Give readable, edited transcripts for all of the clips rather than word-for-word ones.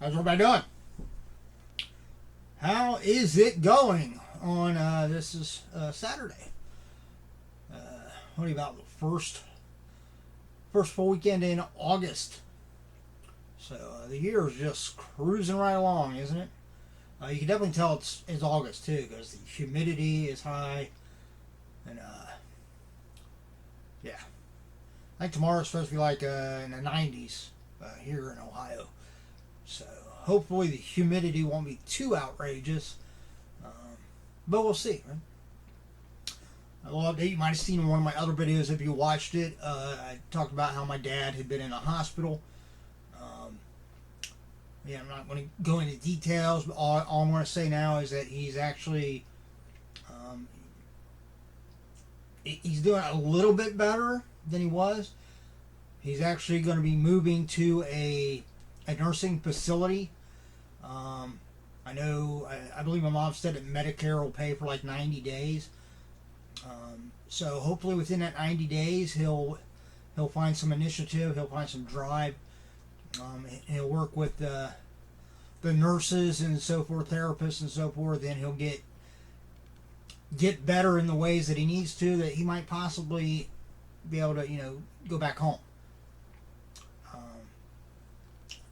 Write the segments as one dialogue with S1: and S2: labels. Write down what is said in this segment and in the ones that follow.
S1: How's everybody doing? How is it going on this is Saturday? What are you about the first full weekend in August? So the year is just cruising right along, isn't it? You can definitely tell it's August too, because the humidity is high, and yeah, I think tomorrow's supposed to be like in the 90s here in Ohio. So hopefully the humidity won't be too outrageous, but we'll see. Right? A little update. You might have seen in one of my other videos if you watched it. I talked about how my dad had been in a hospital. Yeah, I'm not going to go into details, but all I'm going to say now is that he's actually he's doing a little bit better than he was. He's actually going to be moving to a nursing facility. I know, I believe my mom said that Medicare will pay for like 90 days. So hopefully within that 90 days he'll find some initiative, he'll find some drive. He'll work with the nurses and so forth, therapists and so forth, and he'll get better in the ways that he needs to, that he might possibly be able to, go back home.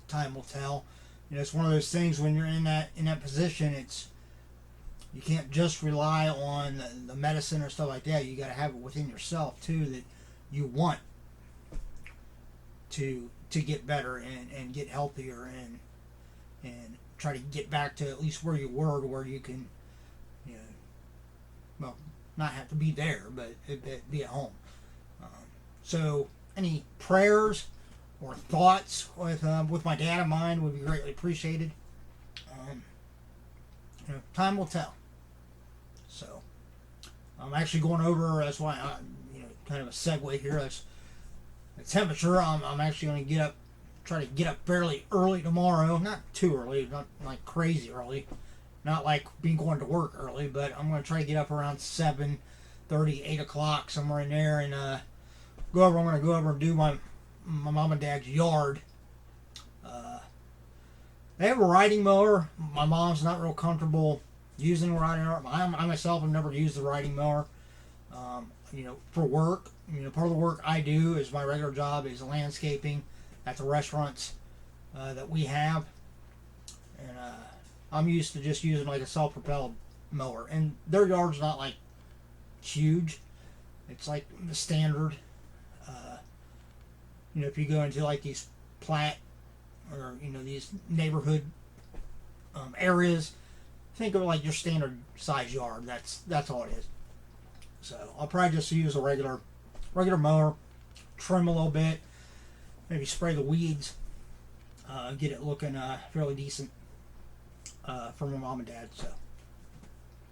S1: Time will tell. It's one of those things when you're in that position. You can't just rely on the medicine or stuff like that. You got to have it within yourself too, that you want to get better and get healthier and try to get back to at least where you were, to where you can, not have to be there, but be at home. So any prayers or thoughts with my dad in mind would be greatly appreciated. Time will tell. So I'm actually going over. That's why kind of a segue here. That's the temperature. I'm actually going to try to get up fairly early tomorrow. Not too early, not like crazy early. Not like being going to work early, but I'm going to try to get up around 7:30, 8 o'clock, somewhere in there, and I'm going to go over and do my mom and dad's yard. They have a riding mower. My mom's not real comfortable using the riding mower. I myself have never used the riding mower. For work, part of the work I do is my regular job is landscaping at the restaurants that we have, and I'm used to just using like a self-propelled mower. And their yard's not like huge. It's like the standard. If you go into like these plat or these neighborhood areas, think of it like your standard size yard. That's all it is. So I'll probably just use a regular mower, trim a little bit, maybe spray the weeds, get it looking fairly decent for my mom and dad. So,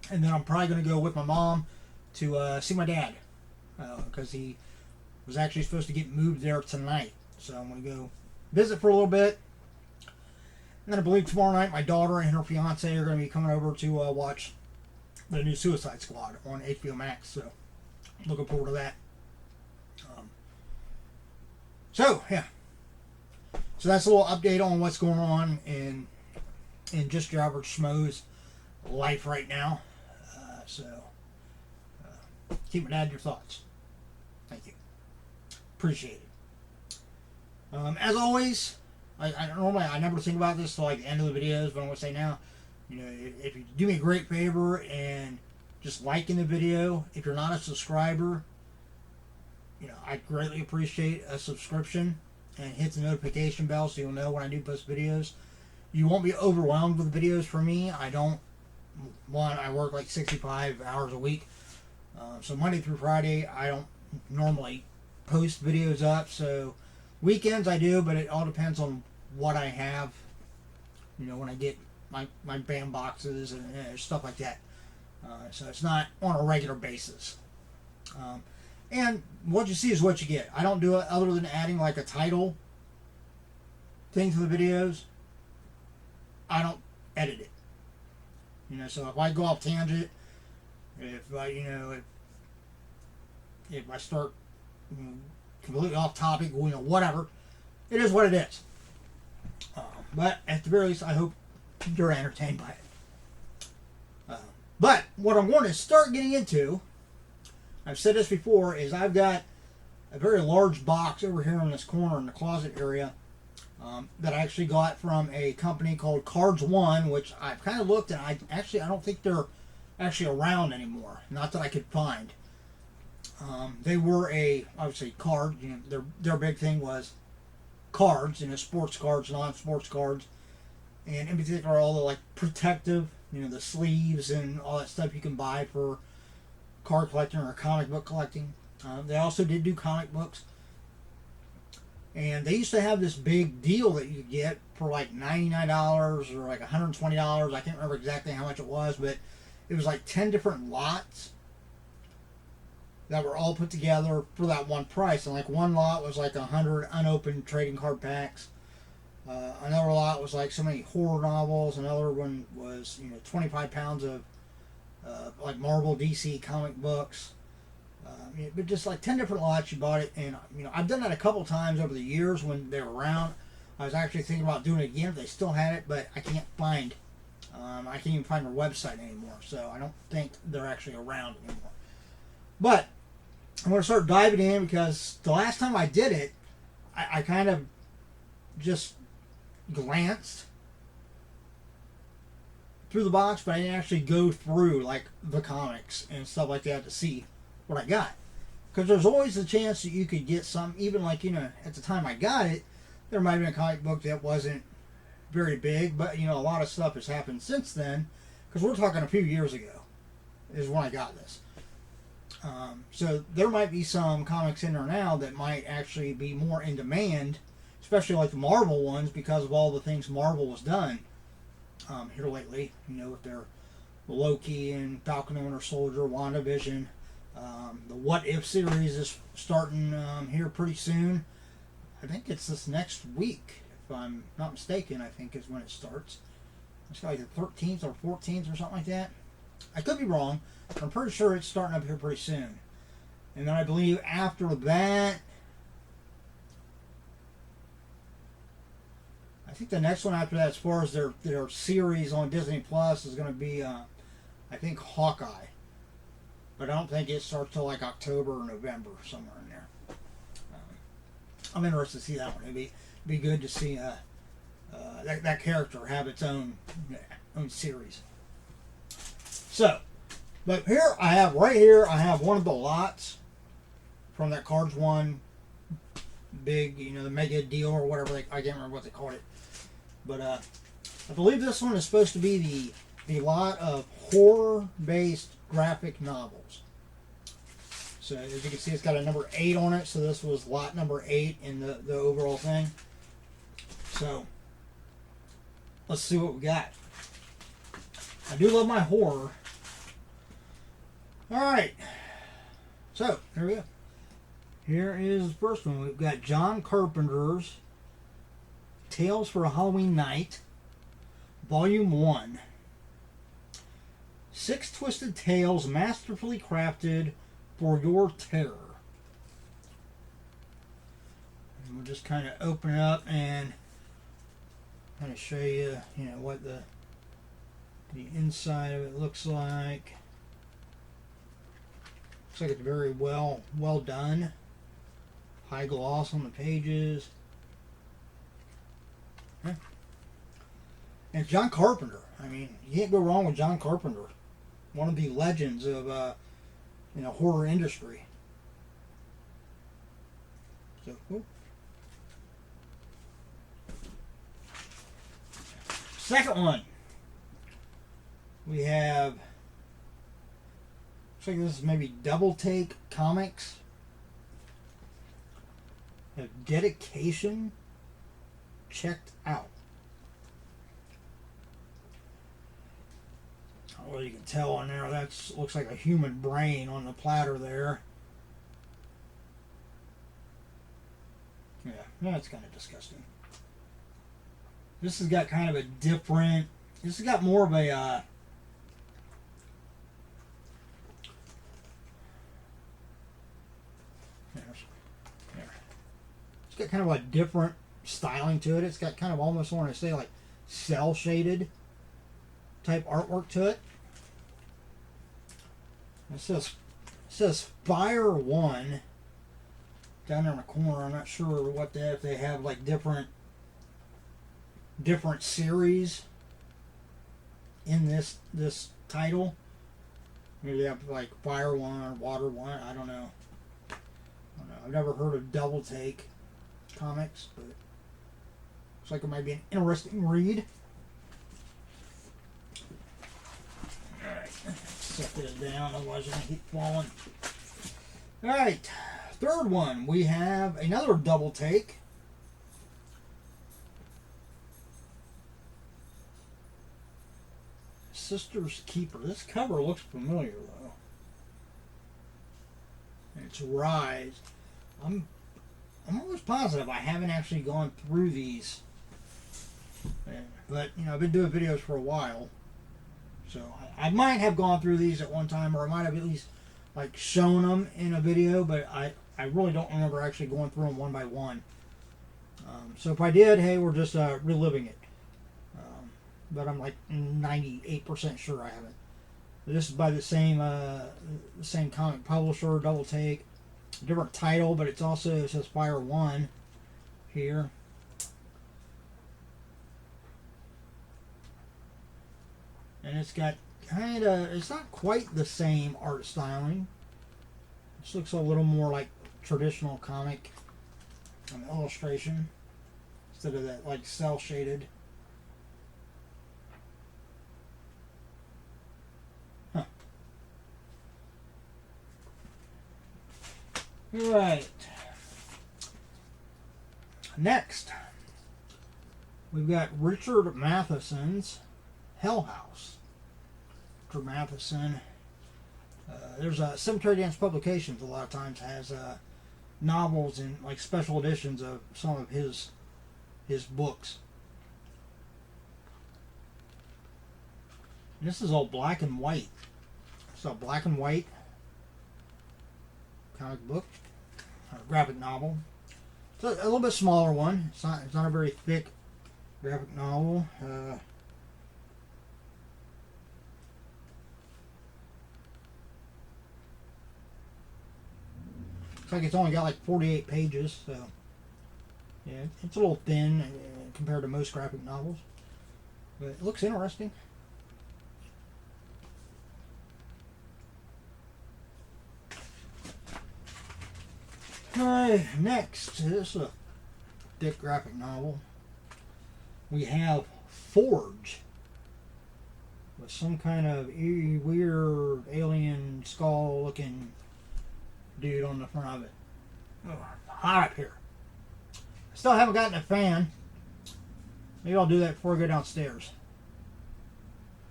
S1: and then I'm probably going to go with my mom to see my dad, because he was actually supposed to get moved there tonight. So I'm going to go visit for a little bit. And then I believe tomorrow night my daughter and her fiance are going to be coming over to watch the new Suicide Squad on HBO Max. So looking forward to that. Yeah. So that's a little update on what's going on in just your average schmo's life right now. Keep it, add your thoughts. Thank you. Appreciate it. As always, I never think about this till like the end of the videos, but I'm going to say now, if you do me a great favor and just liking the video, if you're not a subscriber, I'd greatly appreciate a subscription and hit the notification bell so you'll know when I do post videos. You won't be overwhelmed with videos from me. I work like 65 hours a week. So Monday through Friday, I don't normally post videos up. So weekends I do, but it all depends on what I have. When I get my band boxes and stuff like that. So it's not on a regular basis. And what you see is what you get. I don't do it other than adding like a title thing to the videos. I don't edit it. So if I go off tangent, if I start completely off topic, whatever, it is what it is. But at the very least, I hope you're entertained by it. But what I'm going to start getting into, I've said this before, is I've got a very large box over here in this corner in the closet area that I actually got from a company called CardsOne, which I've kind of looked and I don't think they're actually around anymore. Not that I could find. They were obviously card. You know, their big thing was cards, you know, sports cards, non-sports cards, and in particular all the like protective, you know, the sleeves and all that stuff you can buy for card collecting or comic book collecting. They also did do comic books, and they used to have this big deal that you could get for like $99 or like $120. I can't remember exactly how much it was, but it was like 10 different lots that were all put together for that one price. And like one lot was like 100 unopened trading card packs. Another lot was like so many horror novels. Another one was, you know, 25 pounds of like Marvel, DC comic books. But just like 10 different lots, you bought it. And, you know, I've done that a couple times over the years when they were around. I was actually thinking about doing it again if they still had it, but I can't find. I can't even find their website anymore. So I don't think they're actually around anymore. But I'm going to start diving in because the last time I did it, I kind of just glanced through the box, but I didn't actually go through like the comics and stuff like that to see what I got. Because there's always a chance that you could get some, even like, you know, at the time I got it, there might have been a comic book that wasn't very big, but, you know, a lot of stuff has happened since then. Because we're talking a few years ago is when I got this. So there might be some comics in there now that might actually be more in demand, especially like the Marvel ones, because of all the things Marvel has done here lately. You know, with their Loki and Falcon and Winter Soldier, WandaVision. The What If series is starting here pretty soon. I think it's this next week, if I'm not mistaken. I think is when it starts. It's like the 13th or 14th or something like that. I could be wrong. I'm pretty sure it's starting up here pretty soon. And then I believe after that, I think the next one after that, as far as their series on Disney Plus, is going to be, I think, Hawkeye. But I don't think it starts till like October or November, somewhere in there. I'm interested to see that one. It'd be good to see that character have its own series. So, but right here I have one of the lots from that CardsOne big, you know, the mega deal or whatever I can't remember what they called it. But I believe this one is supposed to be the lot of horror-based graphic novels. So as you can see, it's got a number 8 on it. So this was lot number 8 in the overall thing. So let's see what we got. I do love my horror. Alright, so here we go. Here is the first one. We've got John Carpenter's Tales for a Halloween Night, Volume 1. 6 twisted tales masterfully crafted for your terror. And we'll just kind of open it up and kind of show you, you know, what the inside of it looks like. Looks like it's very well done. High gloss on the pages. And it's John Carpenter. I mean, you can't go wrong with John Carpenter. One of the legends of horror industry. So, second one. We have, looks like this is maybe Double Take Comics. We have Dedication Checked Out. Well, you can tell on there, that looks like a human brain on the platter there. Yeah, that's kind of disgusting. This has got kind of a different, this has got more of a, it's got kind of a different styling to it. It's got kind of almost, I want to say, like cell shaded type artwork to it. It says Fire One down there in the corner. I'm not sure what if they have like different series in this title. Maybe they have like Fire One or Water One. I don't know. I've never heard of Double Take comics, but looks like it might be an interesting read. Alright, set this down, otherwise it's going to keep falling. Alright, third one, we have another Double Take. Sister's Keeper. This cover looks familiar though. It's Rise. I'm almost positive I haven't actually gone through these, but you know, I've been doing videos for a while, so I might have gone through these at one time, or I might have at least like shown them in a video, but I really don't remember actually going through them one by one. So if I did, hey, we're just reliving it, but I'm like 98% sure I haven't. This is by the same comic publisher, Double Take. Different title, but it's also, it says Fire One here. And it's got kind of, it's not quite the same art styling. This looks a little more like traditional comic illustration instead of that like cell shaded. Right. Next, we've got Richard Matheson's Hellhouse. Richard Matheson. There's a Cemetery Dance Publications. A lot of times has novels and like special editions of some of his books. And this is all black and white. So black and white comic book, graphic novel. It's a little bit smaller one. It's not a very thick graphic novel. Looks like it's only got like 48 pages, so yeah, it's a little thin compared to most graphic novels, but it looks interesting. Alright, next, this is a thick graphic novel. We have Forge with some kind of weird alien skull looking dude on the front of it. Oh, hot up here. I still haven't gotten a fan. Maybe I'll do that before I go downstairs.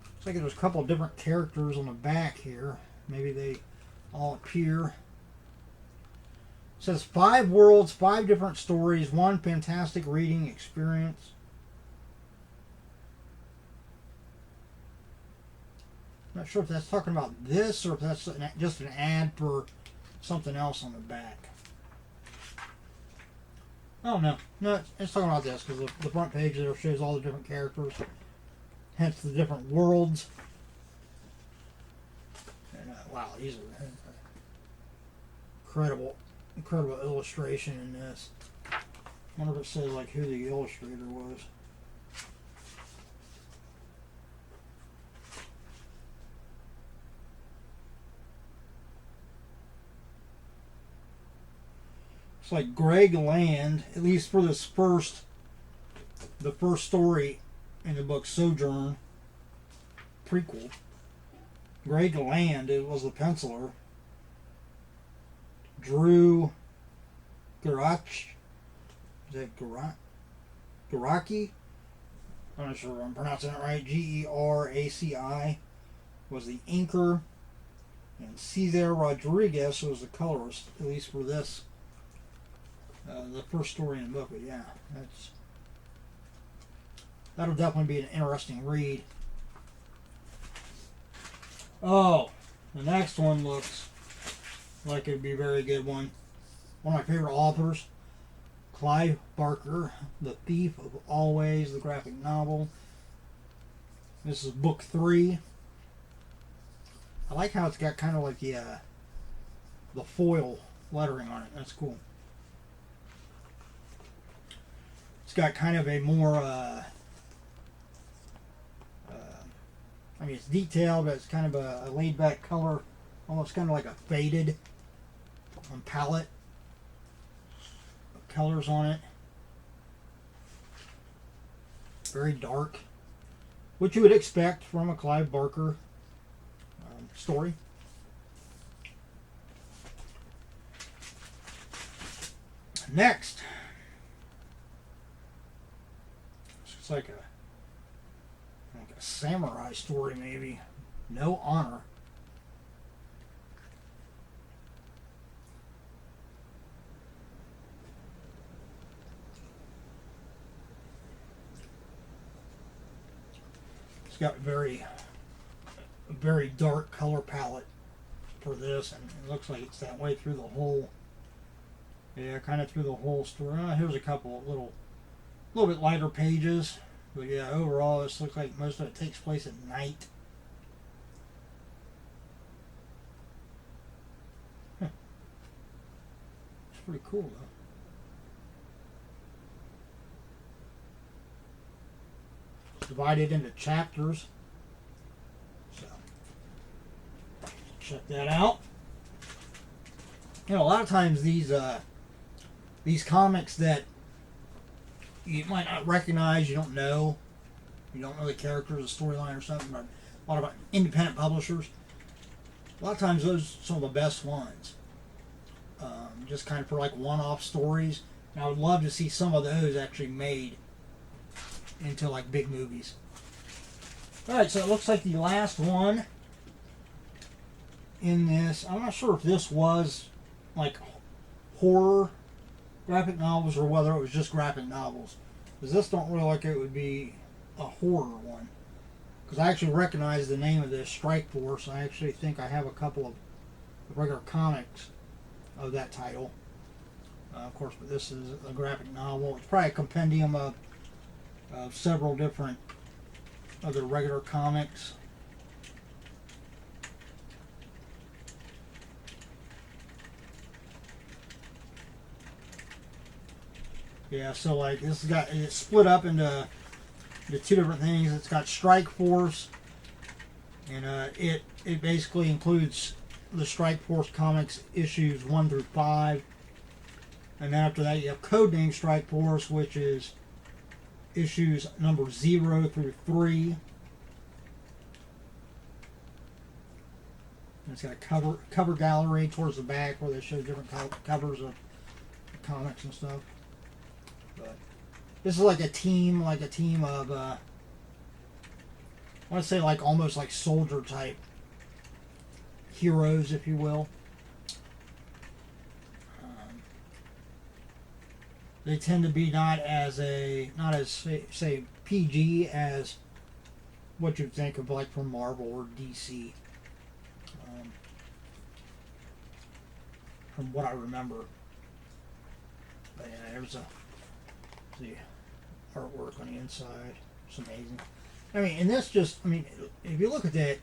S1: Looks like there's a couple of different characters on the back here. Maybe they all appear. It says 5 worlds, 5 different stories, 1 fantastic reading experience. Not sure if that's talking about this or if that's just an ad for something else on the back. Oh no, it's talking about this because the front page there shows all the different characters, hence the different worlds. And wow, these are incredible illustration in this. I wonder if it says like who the illustrator was. It's like Greg Land, at least for this the first story in the book Sojourn prequel. Greg Land, it was the penciler. Drew Garach, is that Garaki? I'm not sure if I'm pronouncing it right. Geraci was the inker, and Cesar Rodriguez was the colorist, at least for this, the first story in the book. But yeah, that'll definitely be an interesting read. Oh, the next one looks like it'd be a very good one. One of my favorite authors, Clive Barker, The Thief of Always, the graphic novel. This is book 3. I like how it's got kind of like the foil lettering on it. That's cool. It's got kind of a more, I mean, it's detailed, but it's kind of a laid back color, almost kind of like a faded palette of colors on it. Very dark, which you would expect from a Clive Barker story. Next, it's like a samurai story, maybe. No Honor. It's got very dark color palette for this, and it looks like it's that way through the whole. Yeah, kind of through the whole story. Here's a couple of little bit lighter pages, but yeah, overall this looks like most of it takes place at night. It's pretty cool though. It's divided into chapters, so check that out. You know, a lot of times these comics that you might not recognize, you don't know the characters, the storyline or something, but a lot of independent publishers, a lot of times those are some of the best ones. Just kind of for like one-off stories. And I would love to see some of those actually made into like big movies. Alright, so it looks like the last one in this, I'm not sure if this was like horror graphic novels or whether it was just graphic novels, because this don't really like it would be a horror one, because I actually recognize the name of this, Strike Force. I actually think I have a couple of regular comics of that title, of course, but this is a graphic novel. It's probably a compendium of several different other regular comics. Yeah, so like this has got, it's split up into two different things. It's got Strike Force, and it basically includes the Strike Force comics issues 1 through 5, and then after that you have Codename Strike Force, which is issues number 0 through 3. And it's got a cover gallery towards the back where they show different covers of comics and stuff. But this is like a team of I want to say like almost like soldier type heroes, if you will. They tend to be not as say PG as what you'd think of like from Marvel or DC. From what I remember. But yeah, there's the artwork on the inside. It's amazing. I mean, and this just, I mean, if you look at that,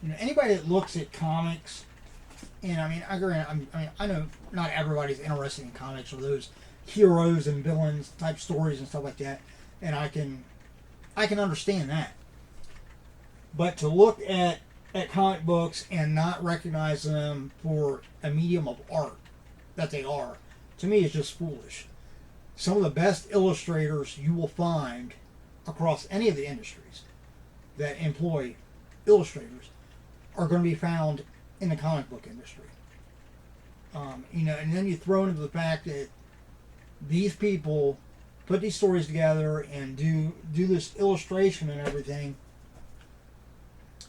S1: you know, anybody that looks at comics, and I mean, I know not everybody's interested in comics or those heroes and villains type stories and stuff like that, and I can understand that. But to look at comic books and not recognize them for a medium of art that they are, to me, is just foolish. Some of the best illustrators you will find across any of the industries that employ illustrators are going to be found in the comic book industry. You know, and then you throw into the fact that these people put these stories together and do this illustration and everything,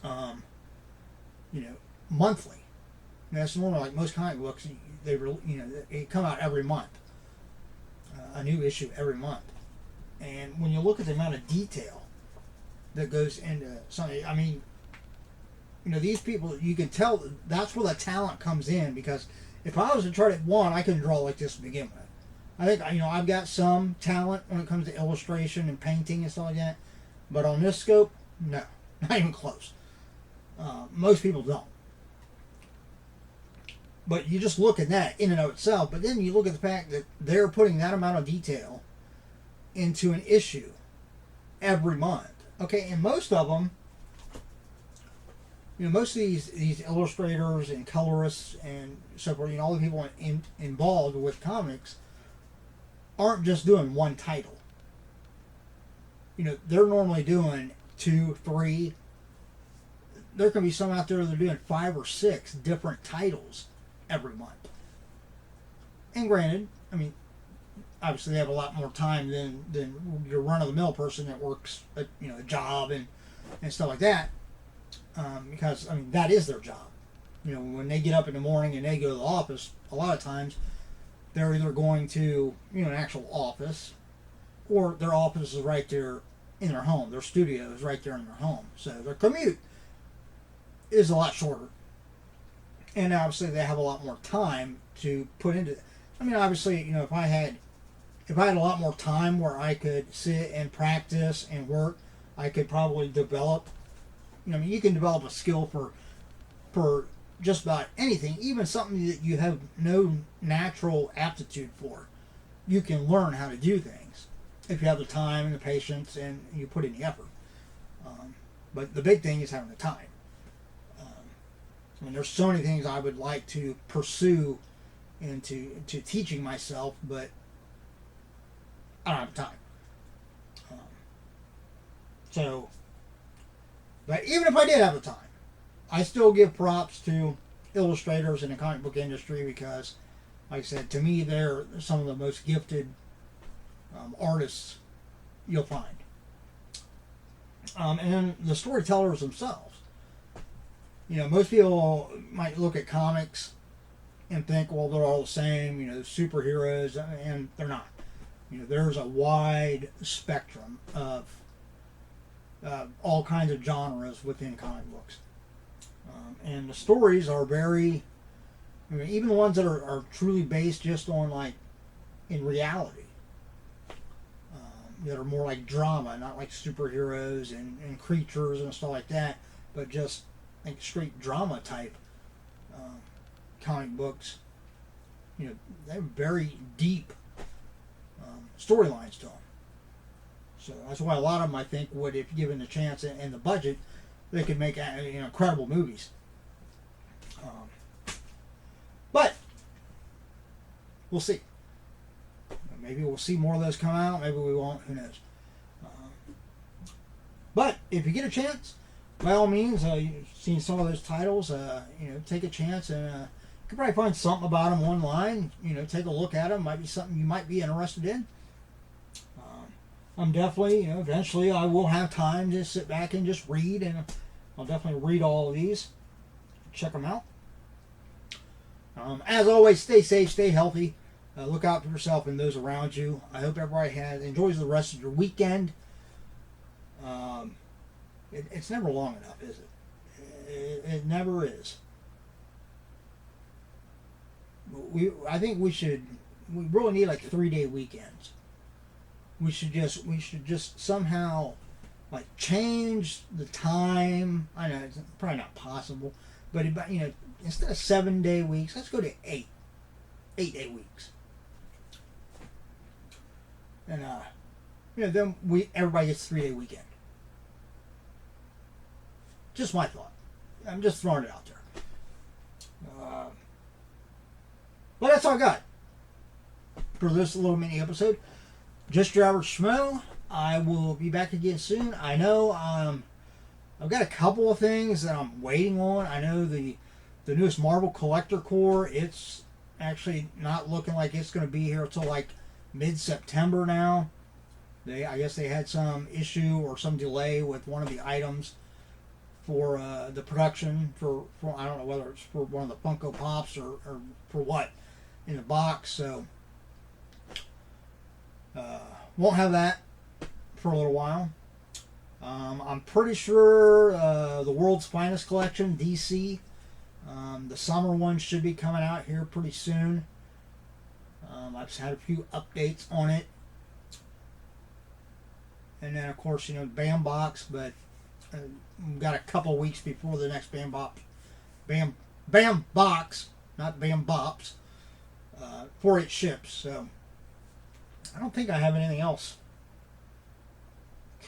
S1: you know, monthly. And that's normal. Like most comic books, they come out every month, a new issue every month. And when you look at the amount of detail that goes into something, I mean, you know, these people, you can tell that's where the talent comes in, because if I was to try to, I couldn't draw like this to begin with. I think, I've got some talent when it comes to illustration and painting and stuff like that, but on this scope, no, not even close. Most people don't. But you just look at that in and of itself, but then you look at the fact that they're putting that amount of detail into an issue every month. Okay, and most of them, most of these illustrators and colorists and so forth, all the people involved with comics aren't just doing one title. They're normally doing 2, 3. There can be some out there that are doing 5 or 6 different titles every month. And granted, obviously they have a lot more time than your run-of-the-mill person that works a job and stuff like that, because that is their job. When they get up in the morning and they go to the office, a lot of times they're either going to an actual office, or their office is right there in their home. Their studio is right there in their home, so their commute is a lot shorter, and obviously they have a lot more time to put into it. Obviously, if I had a lot more time where I could sit and practice and work, I could probably develop. You can develop a skill for just about anything, even something that you have no natural aptitude for. You can learn how to do things if you have the time and the patience and you put in the effort. But the big thing is having the time. There's so many things I would like to pursue into teaching myself, but I don't have time. But even if I did have the time, I still give props to illustrators in the comic book industry because, like I said, to me, they're some of the most gifted artists you'll find. And then the storytellers themselves. Most people might look at comics and think, well, they're all the same, superheroes, and they're not. There's a wide spectrum of all kinds of genres within comic books. And the stories are very, even the ones that are truly based just on in reality, that are more like drama, not like superheroes and creatures and stuff like that, but just straight drama type comic books. They have very deep storylines to them. So that's why a lot of them, I think, would, if given the chance and the budget, they could make incredible movies. But we'll see. Maybe we'll see more of those come out. Maybe we won't. Who knows? But if you get a chance, by all means, you've seen some of those titles. Take a chance, and you can probably find something about them online. Take a look at them. Might be something you might be interested in. I'm definitely, eventually I will have time to sit back and just read, and I'll definitely read all of these. Check them out. As always, stay safe, stay healthy. Look out for yourself and those around you. I hope everybody enjoys the rest of your weekend. It's never long enough, is it? It never is. I think we really need 3-day weekends. We should just somehow change the time. I know it's probably not possible, but instead of 7-day weeks, let's go to 8-day weeks. And then everybody gets 3-day weekend. Just my thought. I'm just throwing it out there. But that's all I got for this little mini episode. Just your average schmo. I will be back again soon. I know I've got a couple of things that I'm waiting on. I know the newest Marvel Collector Core, it's actually not looking like it's going to be here until mid-September now. I guess they had some issue or some delay with one of the items for the production for I don't know whether it's for one of the Funko Pops or for what in the box. So won't have that for a little while. I'm pretty sure the World's Finest Collection, DC, the summer one should be coming out here pretty soon. I've had a few updates on it. And then, of course, you know, BAM box, but we've got a couple weeks before the next BAM box, not BAM bops, before it ships. So I don't think I have anything else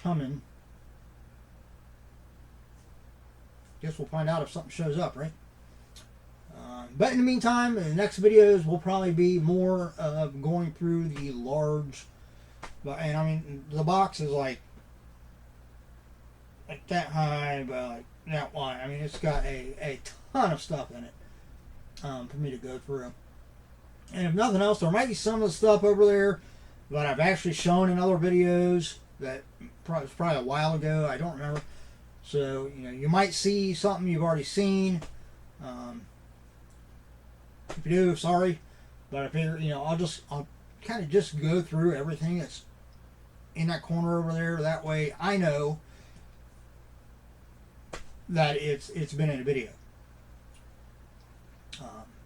S1: coming. Guess we'll find out if something shows up, right? But in the meantime, in the next videos will probably be more of going through the large. And I mean, the box is like that high, but like that wide. I mean, it's got a ton of stuff in it for me to go through. And if nothing else, there might be some of the stuff over there that I've actually shown in other videos that was probably a while ago. I don't remember. So, you know, you might see something you've already seen. If you do, sorry. But I figure, you know, I'll kind of just go through everything that's in that corner over there. That way I know that it's been in a video.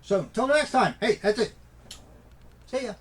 S1: So, until next time. Hey, that's it. See ya.